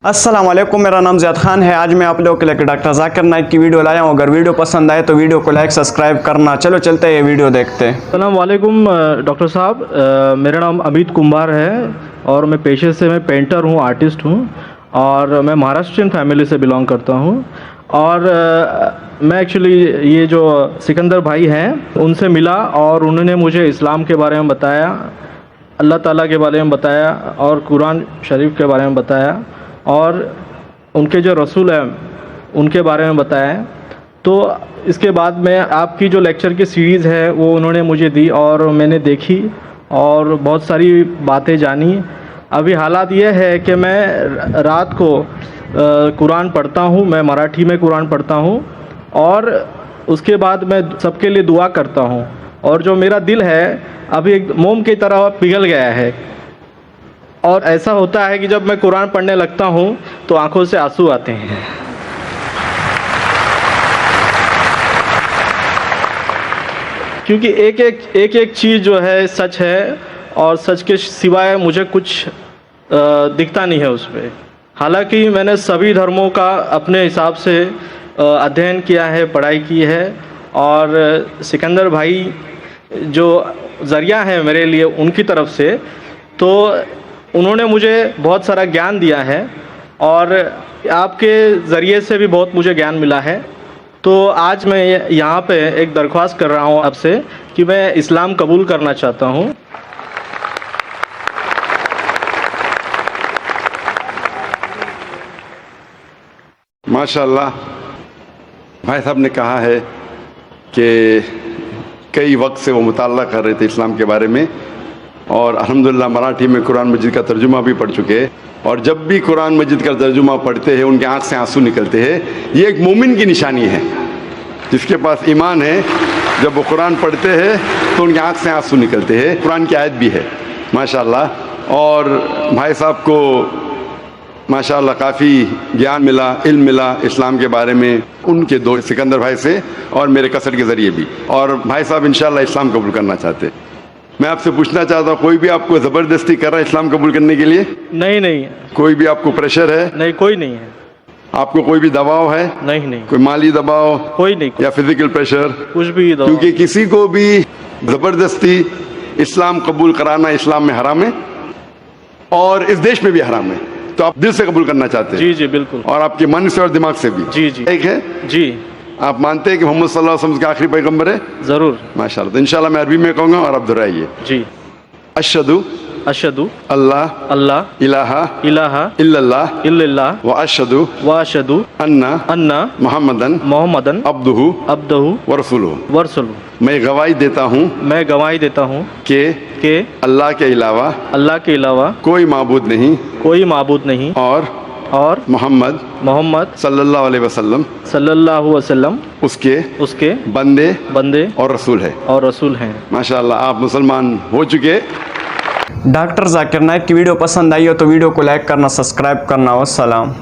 अस्सलाम वालेकुम, मेरा नाम ज़ियाद खान है। आज मैं आप लोगों के लिए डॉक्टर जाकिर नाइक की वीडियो लाया हूँ। अगर वीडियो पसंद आए तो वीडियो को लाइक सब्सक्राइब करना। चलो चलते हैं, ये वीडियो देखते हैं। अस्सलाम वालेकुम डॉक्टर साहब, मेरा नाम अमित कुंभार है और मैं पेशे से मैं पेंटर हूँ, आर्टिस्ट हूँ और मैं महाराष्ट्रियन फैमिली से बिलोंग करता हूँ। और मैं एक्चुअली ये जो सिकंदर भाई हैं उनसे मिला और उन्होंने मुझे इस्लाम के बारे में बताया, अल्लाह ताला के बारे में बताया और कुरान शरीफ के बारे में बताया और उनके जो रसूल हैं उनके बारे में बताया। तो इसके बाद में आपकी जो लेक्चर की सीरीज़ है वो उन्होंने मुझे दी और मैंने देखी और बहुत सारी बातें जानी। अभी हालात ये है कि मैं रात को कुरान पढ़ता हूँ, मैं मराठी में कुरान पढ़ता हूँ और उसके बाद मैं सबके लिए दुआ करता हूँ और जो मेरा दिल है अभी एक मोम की तरह पिघल गया है। और ऐसा होता है कि जब मैं कुरान पढ़ने लगता हूँ तो आंखों से आंसू आते हैं। क्योंकि एक चीज़ जो है सच है और सच के सिवाय मुझे कुछ दिखता नहीं है उस पर। हालांकि मैंने सभी धर्मों का अपने हिसाब से अध्ययन किया है, पढ़ाई की है और सिकंदर भाई जो ज़रिया है मेरे लिए उनकी तरफ से, तो उन्होंने मुझे बहुत सारा ज्ञान दिया है और आपके ज़रिए से भी बहुत मुझे ज्ञान मिला है। तो आज मैं यहाँ पे एक दरख्वास्त कर रहा हूँ आपसे कि मैं इस्लाम कबूल करना चाहता हूँ। माशाअल्लाह, भाई साहब ने कहा है कि कई वक्त से वो मुताला कर रहे थे इस्लाम के बारे में और अल्हम्दुलिल्लाह मराठी में कुरान मजीद का तर्जुमा भी पढ़ चुके हैं। और जब भी कुरान मजीद का तर्जुमा पढ़ते हैं उनके आँख से आंसू निकलते हैं। ये एक मोमिन की निशानी है, जिसके पास ईमान है, जब वो कुरान पढ़ते हैं तो उनके आँख से आंसू निकलते हैं। कुरान की आयत भी है माशाअल्लाह। और भाई साहब को माशाअल्लाह काफ़ी ज्ञान मिला, इल्म मिला इस्लाम के बारे में, उनके दो सिकंदर भाई से और मेरे कसर के ज़रिए भी। और भाई साहब इंशाअल्लाह इस्लाम कबूल करना चाहते। मैं आपसे पूछना चाहता हूँ, कोई भी आपको ज़बरदस्ती कर रहा है इस्लाम कबूल करने के लिए? नहीं। कोई भी आपको प्रेशर है? नहीं, कोई नहीं है। आपको कोई भी दबाव है? नहीं। कोई माली दबाव? कोई नहीं। या फिजिकल प्रेशर? कुछ भी दबाव। क्योंकि किसी को भी ज़बरदस्ती इस्लाम कबूल कराना इस्लाम में हराम है और इस देश में भी हराम है। तो आप दिल से कबूल करना चाहते हैं? जी बिल्कुल। और आपके मन से और दिमाग से भी? जी। ठीक है जी। आप मानते हैं कि मोहम्मद सल्लल्लाहु अलैहि वसल्लम के आखिरी पैगंबर है? ज़रूर। माशाअल्लाह। तो इंशाअल्लाह मैं अरबी में कहूँगा और आप दोहराइए। जी। अशहदु अल्लाह इलाहा इल्लल्लाह व अशहदु अन्ना मुहम्मदन अब्दुहु व रसूलुहु। मैं गवाही देता हूँ कि अल्लाह के अलावा कोई माबूद नहीं और मोहम्मद सल्लल्लाहु अलैहि वसल्लम उसके बंदे और रसूल हैं। माशाअल्लाह, आप मुसलमान हो चुके। डॉक्टर जाकिर नाइक की वीडियो पसंद आई हो तो वीडियो को लाइक करना, सब्सक्राइब करना। वस्सलाम।